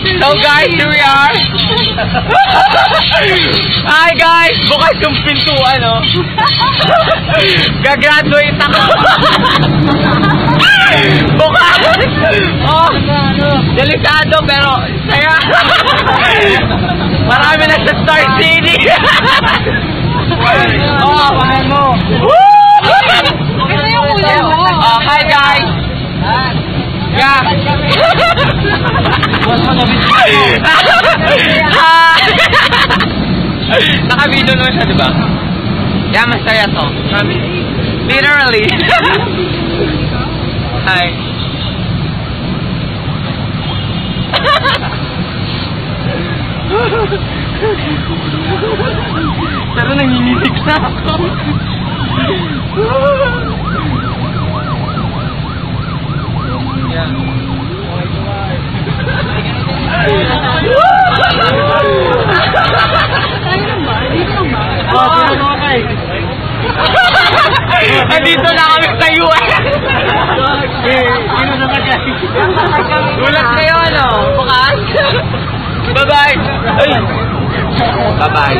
So guys, here we are. Hi guys! Bukas yung pintuan, no? Gagraduate ako. Bukas! Oh, delikado pero saya. Marami na sa Star City. Oh, mahal mo. Ito yung ulo mo. Oh, hi guys! Yeah. Naka-video naman siya, diba? Yeah, masaya to. Literally. Hi. Pero nanginginig na ako. Nandito na kami sa US. Gulat kayo, ano? Bukas? Bye-bye. Bye-bye.